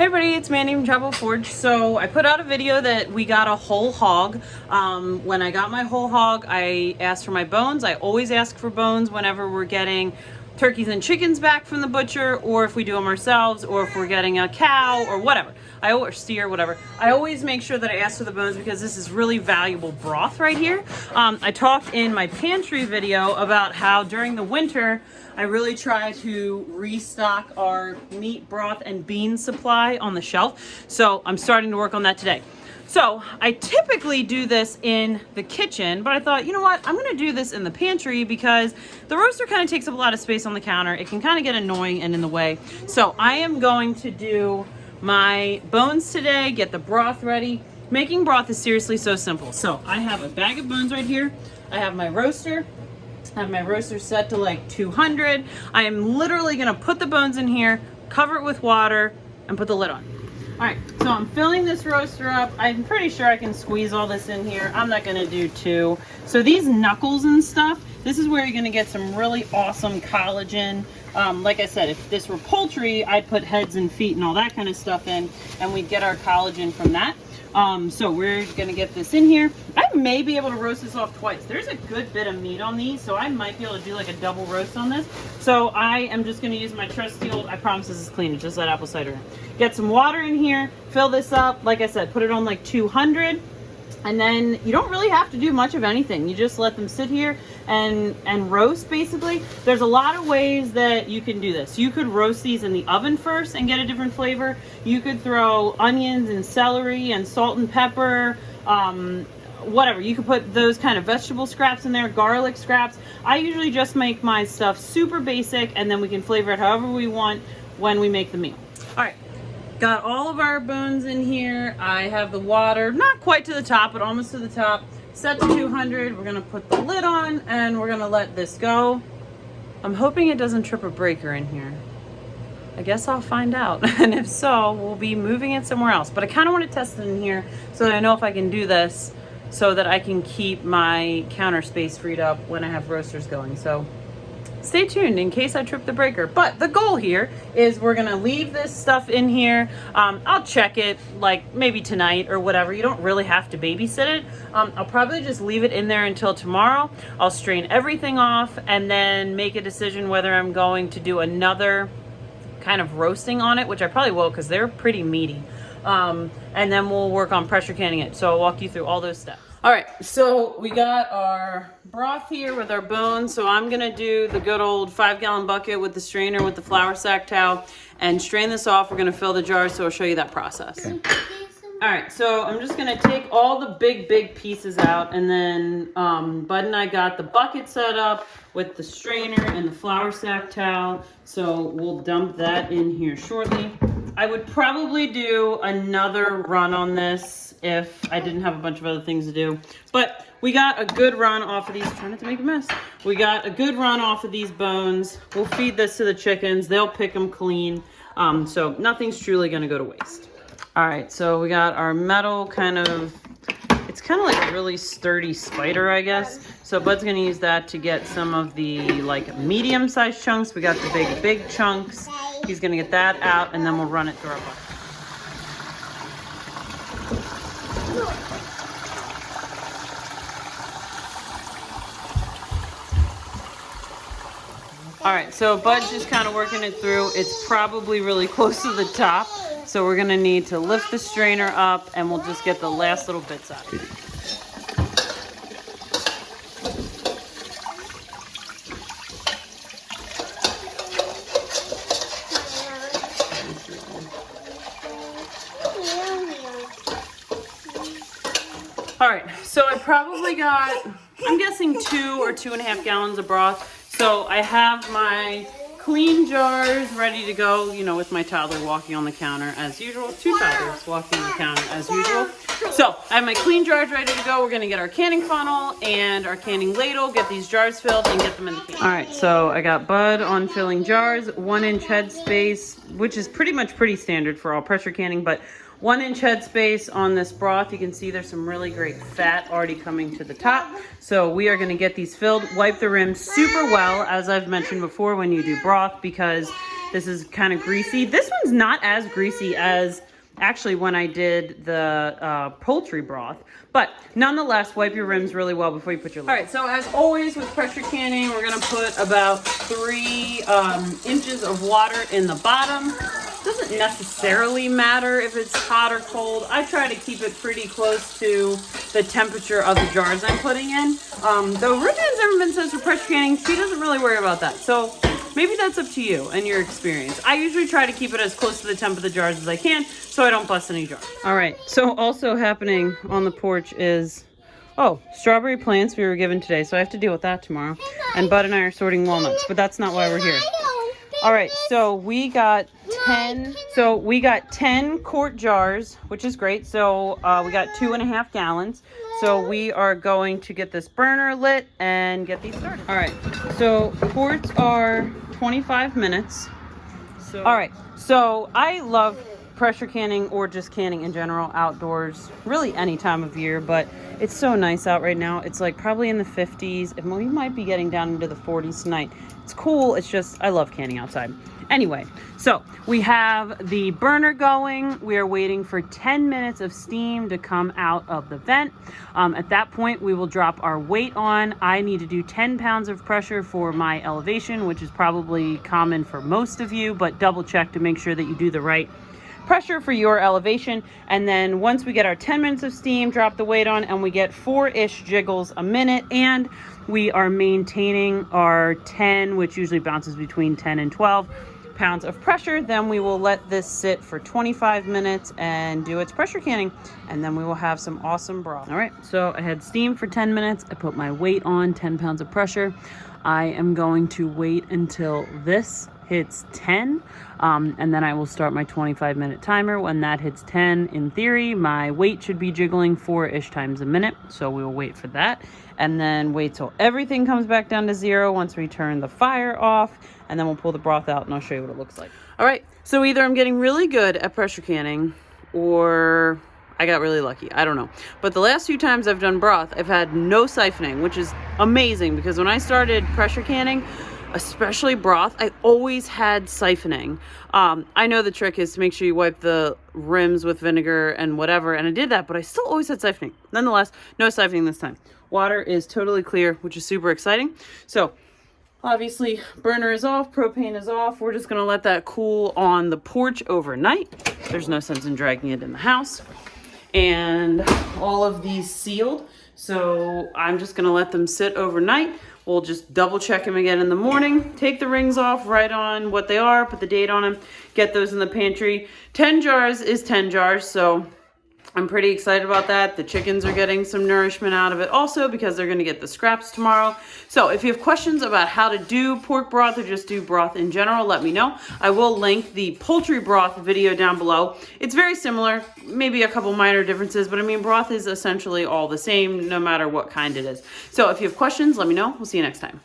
Hey everybody, it's Mandy from Travel Forge. So I put out a video that we got a whole hog. When I got my whole hog, I asked for my bones. I always ask for bones whenever we're getting turkeys and chickens back from the butcher, or if we do them ourselves, or if we're getting a cow or whatever. Or steer, whatever. I always make sure that I ask for the bones because this is really valuable broth right here. I talked in my pantry video about how during the winter, I really try to restock our meat, broth, and bean supply on the shelf. So I'm starting to work on that today. So I typically do this in the kitchen, but I thought, you know what? I'm gonna do this in the pantry because the roaster kind of takes up a lot of space on the counter. It can kind of get annoying and in the way. So I am going to do my bones today, get the broth ready. Making broth is seriously so simple. So I have a bag of bones right here. I have my roaster. I have my roaster set to like 200. I am literally gonna put the bones in here, cover it with water, and put the lid on. All right, so I'm filling this roaster up. I'm pretty sure I can squeeze all this in here. I'm not gonna do two. So these knuckles and stuff, this is where you're gonna get some really awesome collagen. Like I said, if this were poultry, I'd put heads and feet and all that kind of stuff in, and we'd get our collagen from that. So we're gonna get this in here. I may be able to roast this off twice. There's a good bit of meat on these, so I might be able to do like a double roast on this. So I am just gonna use my trusty old, I promise this is clean, it's just that apple cider. Get some water in here, fill this up. Like I said, put it on like 200. And then you don't really have to do much of anything. You just let them sit here and roast basically. There's a lot of ways that you can do this. You could roast these in the oven first and get a different flavor. You could throw onions and celery and salt and pepper, whatever. You could put those kind of vegetable scraps in there, garlic scraps. I usually just make my stuff super basic and then we can flavor it however we want when we make the meal. All right. Got all of our bones in here. I have the water, not quite to the top, but almost to the top. Set to 200. We're gonna put the lid on and we're gonna let this go. I'm hoping it doesn't trip a breaker in here. I guess I'll find out. And if so, we'll be moving it somewhere else. But I kind of want to test it in here so that I know if I can do this so that I can keep my counter space freed up when I have roasters going. So stay tuned in case I trip the breaker. But the goal here is we're gonna leave this stuff in here. I'll check it like maybe tonight or whatever. You don't really have to babysit it. I'll probably just leave it in there until tomorrow. I'll strain everything off and then make a decision whether I'm going to do another kind of roasting on it, which I probably will because they're pretty meaty. And then we'll work on pressure canning it. So I'll walk you through all those steps. All right, so we got our broth here with our bones. So I'm gonna do the good old 5-gallon bucket with the strainer with the flour sack towel and strain this off. We're gonna fill the jars, so I'll show you that process. Okay. All right, so I'm just gonna take all the big pieces out, and then Bud and I got the bucket set up with the strainer and the flour sack towel. So we'll dump that in here shortly. I would probably do another run on this if I didn't have a bunch of other things to do. But we got a good run off of these. Trying not to make a mess. We got a good run off of these bones. We'll feed this to the chickens. They'll pick them clean. So nothing's truly gonna go to waste. All right, so we got our metal kind of, it's kind of like a really sturdy spider, I guess. So Bud's gonna use that to get some of the like medium-sized chunks. We got the big chunks. He's gonna get that out and then we'll run it through our bucket. All right, so Bud's just kind of working it through. It's probably really close to the top. So we're gonna need to lift the strainer up and we'll just get the last little bits out. All right, so I probably got, I'm guessing 2 or 2.5 gallons of broth. So I have my clean jars ready to go, you know, with my toddler walking on the counter as usual. 2 toddlers walking on the counter as usual. So I have my clean jars ready to go. We're gonna get our canning funnel and our canning ladle, get these jars filled and get them in the can. All right, so I got Bud on filling jars, 1-inch head space, which is pretty standard for all pressure canning, but 1-inch head space on this broth. You can see there's some really great fat already coming to the top. So we are gonna get these filled, wipe the rim super well, as I've mentioned before when you do broth, because This is kind of greasy. This one's not as greasy as actually when I did the poultry broth, but nonetheless, wipe your rims really well before you put your lid. All right, so as always with pressure canning, we're gonna put about 3 inches of water in the bottom. Doesn't necessarily matter if it's hot or cold. I try to keep it pretty close to the temperature of the jars I'm putting in. Though Ruth-Ann Zimmerman says for pressure canning, she doesn't really worry about that. So maybe that's up to you and your experience. I usually try to keep it as close to the temp of the jars as I can so I don't bust any jars. All right, so also happening on the porch is, strawberry plants we were given today. So I have to deal with that tomorrow. And Bud and I are sorting walnuts, but that's not why we're here. All right, so we got 10 quart jars, which is great. So we got 2.5 gallons. So we are going to get this burner lit and get these started. All right, so quarts are 25 minutes. All right, so I love pressure canning or just canning in general outdoors, really any time of year, but it's so nice out right now. It's like probably in the 50s. We might be getting down into the 40s tonight. It's cool. It's just, I love canning outside. Anyway, so we have the burner going. We are waiting for 10 minutes of steam to come out of the vent. At that point, we will drop our weight on. I need to do 10 pounds of pressure for my elevation, which is probably common for most of you, but double check to make sure that you do the right pressure for your elevation. And then once we get our 10 minutes of steam, drop the weight on, and we get 4-ish jiggles a minute, and we are maintaining our 10, which usually bounces between 10 and 12 pounds of pressure. Then we will let this sit for 25 minutes and do its pressure canning, and then we will have some awesome broth. All right, so I had steam for 10 minutes. I put my weight on, 10 pounds of pressure. I am going to wait until this hits 10, and then I will start my 25-minute timer. When that hits 10, in theory, my weight should be jiggling 4-ish times a minute, so we will wait for that, and then wait till everything comes back down to 0 once we turn the fire off, and then we'll pull the broth out, and I'll show you what it looks like. All right, so either I'm getting really good at pressure canning, or I got really lucky. I don't know. But the last few times I've done broth, I've had no siphoning, which is amazing, because when I started pressure canning, especially broth, I always had siphoning. I know the trick is to make sure you wipe the rims with vinegar and whatever, and I did that, but I still always had siphoning. Nonetheless, no siphoning this time. Water is totally clear, which is super exciting. So obviously burner is off, propane is off. We're just gonna let that cool on the porch overnight. There's no sense in dragging it in the house. And all of these sealed, so I'm just gonna let them sit overnight. We'll just double check them again in the morning, take the rings off, write on what they are, put the date on them, get those in the pantry. 10 jars is 10 jars, so I'm pretty excited about that. The chickens are getting some nourishment out of it also, because they're gonna get the scraps tomorrow. So if you have questions about how to do pork broth or just do broth in general, let me know. I will link the poultry broth video down below. It's very similar, maybe a couple minor differences, but I mean, broth is essentially all the same no matter what kind it is. So if you have questions, let me know. We'll see you next time.